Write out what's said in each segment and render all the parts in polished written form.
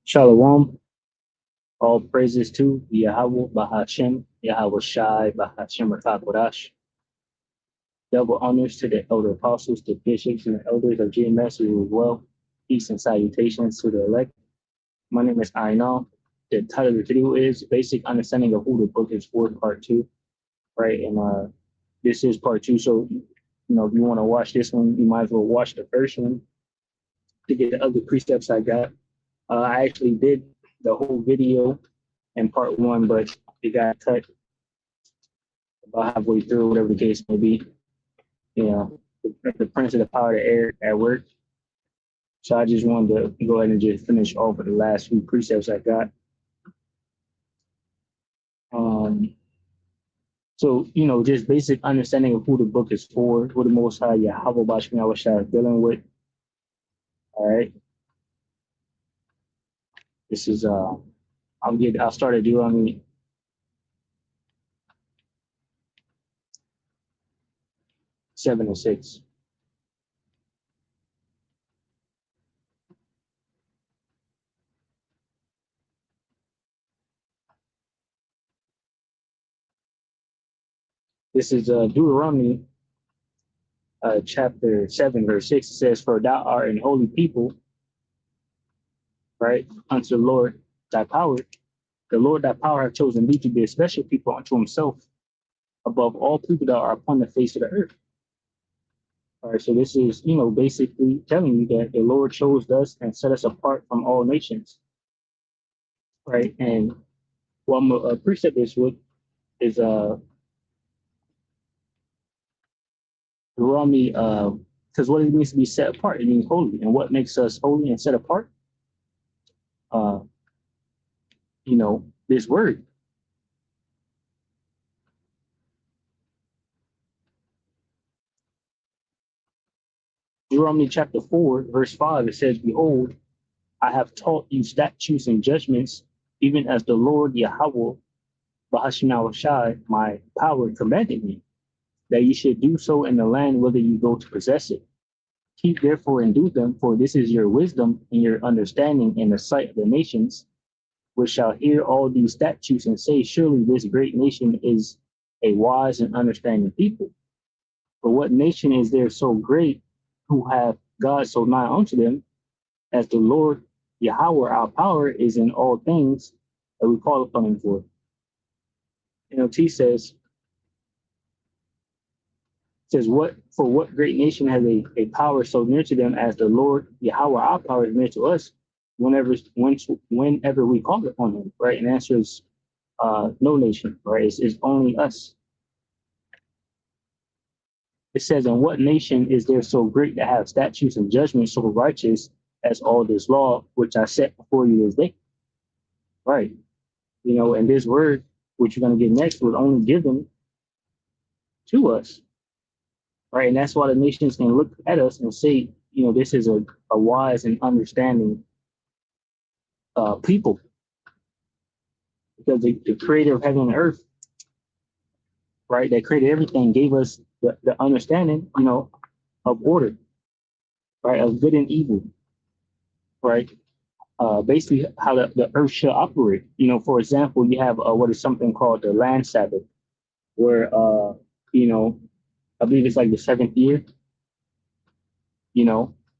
Shalom. All praises to Yahweh Bahashem, Yahweh Shai Bahashem Rakakwadash. Double honors to the elder apostles, the bishops, and the elders of GMS as well. Peace and salutations to the elect. My name is Ainal. The title of the video is Basic Understanding of Who the Book is for, Part 2. Right, and this is Part 2. So, if you want to watch this one, you might as well watch the first one to get the other precepts I got. I actually did the whole video in Part 1, but it got cut about halfway through, whatever the case may be. The prince of the power of the air at work. So I just wanted to go ahead and just finish off with the last few precepts I got. So, just basic understanding of who the book is for, who the Most High Yahweh Bashkin Awashah is dealing with. All right. This is, I'll start at Deuteronomy 7 and 6. This is Deuteronomy chapter 7, verse 6. It says, "For thou art an holy people, right, unto the Lord thy power. The Lord thy power hath chosen thee to be a special people unto himself above all people that are upon the face of the earth." All right, so this is, basically telling you that the Lord chose us and set us apart from all nations, right? And what I'm going to precept this with is Deuteronomy, because what it means to be set apart, it means holy. And what makes us holy and set apart? This word. Deuteronomy chapter 4, verse 5, it says, "Behold, I have taught you statutes and judgments, even as the Lord Yahweh, Bahashim Shai, my power commanded me, that you should do so in the land whither you go to possess it. Keep therefore and do them, for this is your wisdom and your understanding in the sight of the nations, which shall hear all these statutes and say, surely this great nation is a wise and understanding people. For what nation is there so great who have God so nigh unto them, as the Lord Yahweh, our power, is in all things that we call upon him for?" NLT says, what great nation has a power so near to them as the Lord Yahweh, our power, is near to us whenever we call upon him, right? And the answer is no nation, right? It's only us. It says, "And what nation is there so great to have statutes and judgments so righteous as all this law, which I set before you this day?" Right. And this word, which you're going to get next, was only given to us. Right. And that's why the nations can look at us and say, this is a wise and understanding people. Because the creator of heaven and earth, right, that created everything, gave us the understanding, of order, right, of good and evil, right? Basically how the earth should operate. For example, you have what is something called the land Sabbath, where, I believe it's like the seventh year,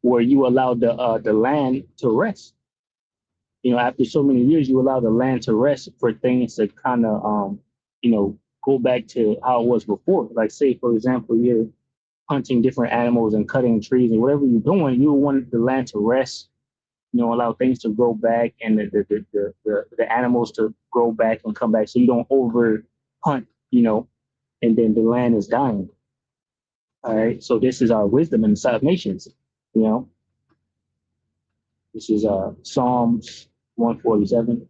where you allow the land to rest. After so many years, you allow the land to rest for things to kind of, go back to how it was before. Like, say, for example, you're hunting different animals and cutting trees and whatever you're doing, you want the land to rest, allow things to grow back and the animals to grow back and come back so you don't over hunt, and then the land is dying. All right. So this is our wisdom in the sight of nations, This is Psalms 147.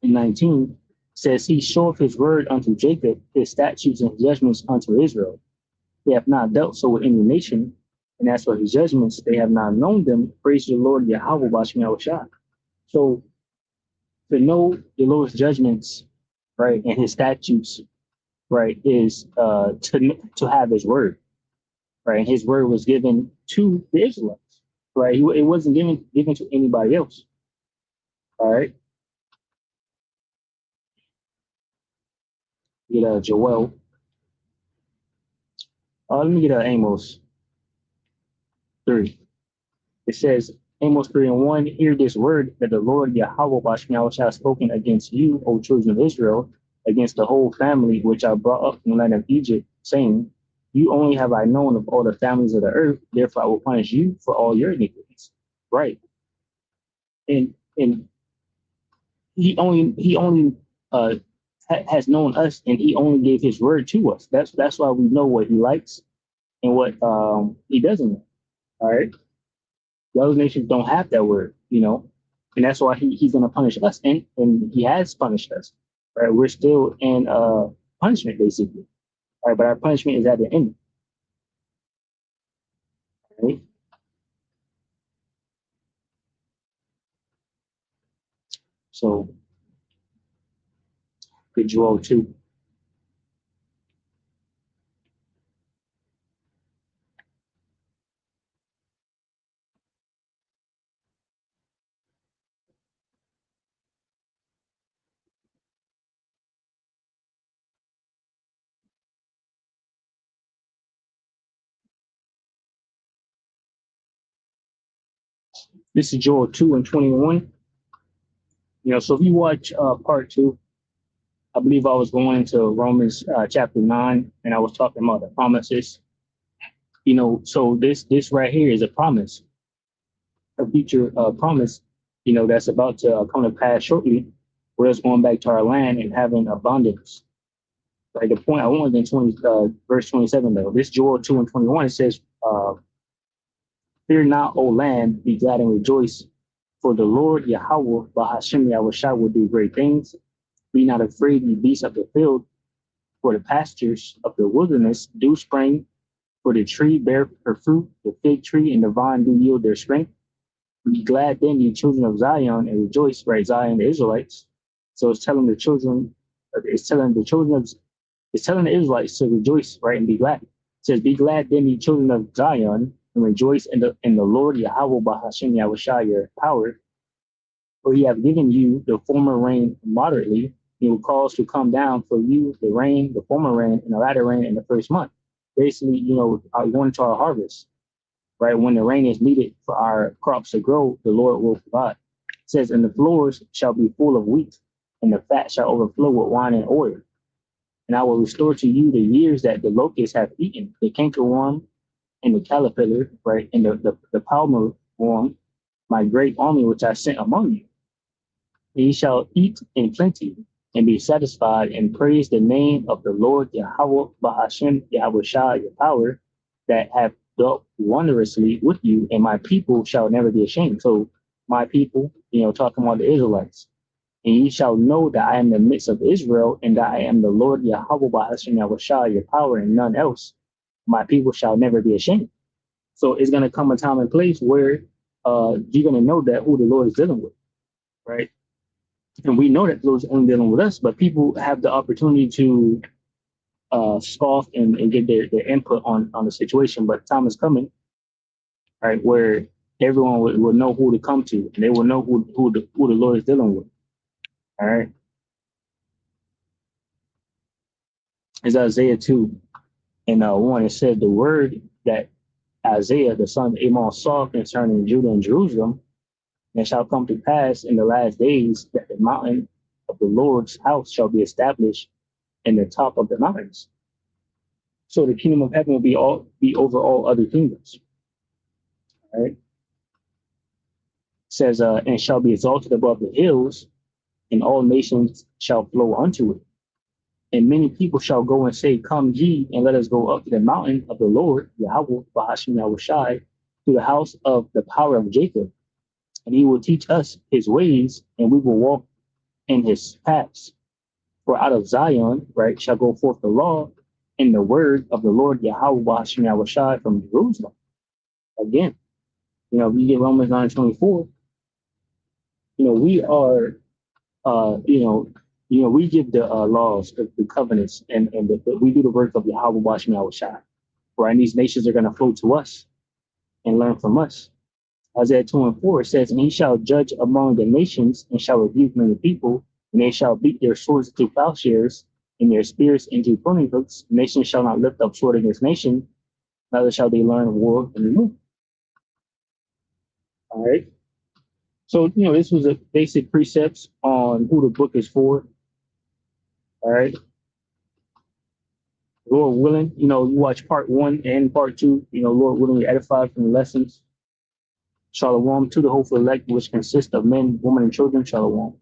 And 19 says, "He showeth his word unto Jacob, his statutes and judgments unto Israel. They have not dealt so with any nation, and as for his judgments, they have not known them. Praise the Lord Yahweh Bashim Yahushua." So to know the Lord's judgments, right, and his statutes, right, is to have his word, right? And his word was given to the Israelites, right? It wasn't given to anybody else. All right. Get Joel. Let me get Amos 3. It says, Amos 3 and 1, hear this word that the Lord Yahweh Bashmiel has spoken against you, O children of Israel, against the whole family which I brought up from the land of Egypt, saying, you only have I known of all the families of the earth, therefore I will punish you for all your iniquities. Right. And he only uh, has known us, and he only gave his word to us. That's why we know what he likes and what he doesn't know. All right. The other nations don't have that word, and that's why he's going to punish us, and he has punished us. Right, we're still in punishment basically. All right, but our punishment is at the end. Right. So, good Joel 2. This is Joel 2 and 21. So if you watch part 2, I believe I was going to Romans chapter 9, and I was talking about the promises. So this right here is a promise, a future promise, that's about to come to pass shortly, where it's going back to our land and having abundance. Right. The point I wanted in verse 27 though. This Joel 2 and 21, it says, "Fear not, O land, be glad and rejoice, for the Lord Yahweh Bahashem Yahushua will do great things. Be not afraid, ye beasts of the field, for the pastures of the wilderness do spring, for the tree bear her fruit, the fig tree and the vine do yield their strength. Be glad then, ye children of Zion, and rejoice," right? Zion, the Israelites. So it's telling the children, it's telling the children of, it's telling the Israelites to rejoice, right, and be glad. It says, "Be glad then, ye children of Zion, and rejoice in the Lord Yahweh Bahashem Yahushua your power, for he have given you the former rain moderately. He will cause to come down for you the rain, the former rain, and the latter rain in the first month." Basically, going into our harvest, right? When the rain is needed for our crops to grow, the Lord will provide. It says, "And the floors shall be full of wheat, and the fat shall overflow with wine and oil. And I will restore to you the years that the locusts have eaten, the cankerworm and the caterpillar, right, and the palmer worm, my great army which I sent among you. Ye shall eat in plenty and be satisfied, and praise the name of the Lord Yahweh Bahashem Yahushua your power, that have dealt wondrously with you, and my people shall never be ashamed." So my people, talking about the Israelites. "And ye shall know that I am in the midst of Israel, and that I am the Lord Yahweh Bahashem Yahushua your power, and none else. My people shall never be ashamed." So it's going to come a time and place where you're going to know that who the Lord is dealing with, right? And we know that the Lord's only dealing with us, but people have the opportunity to scoff and get their input on the situation. But time is coming, right, where everyone will know who to come to, and they will know who the Lord is dealing with. All right. It's Isaiah 2 and 1. It said, "The word that Isaiah, the son of Amos, saw concerning Judah and Jerusalem, and it shall come to pass in the last days that the mountain of the Lord's house shall be established in the top of the mountains." So the kingdom of heaven will be over all other kingdoms. All right. It says, "And shall be exalted above the hills, and all nations shall flow unto it. And many people shall go and say, Come ye, and let us go up to the mountain of the Lord, Yahweh, Bahashim Yahushai, to the house of the power of Jacob. And he will teach us his ways, and we will walk in his paths. For out of Zion, right, shall go forth the law and the word of the Lord, Yahweh, Bahashim Yahushai, from Jerusalem." Again, if you get Romans 9:24, we are, we give the laws, the covenants, and we do the work of Yahweh Bashim Yahweh Shai. Right? And these nations are going to flow to us and learn from us. Isaiah 2 and 4 says, and he shall judge among the nations and shall rebuke many people, and they shall beat their swords into plowshares and their spears into pruning hooks. Nation shall not lift up sword against nation, neither shall they learn war anymore. All right. So, this was a basic precepts on who the book is for. All right. Lord willing, you watch part 1 and part 2, Lord willing, we edified from the lessons. Shalom to the hopeful elect, which consists of men, women, and children. Shalom.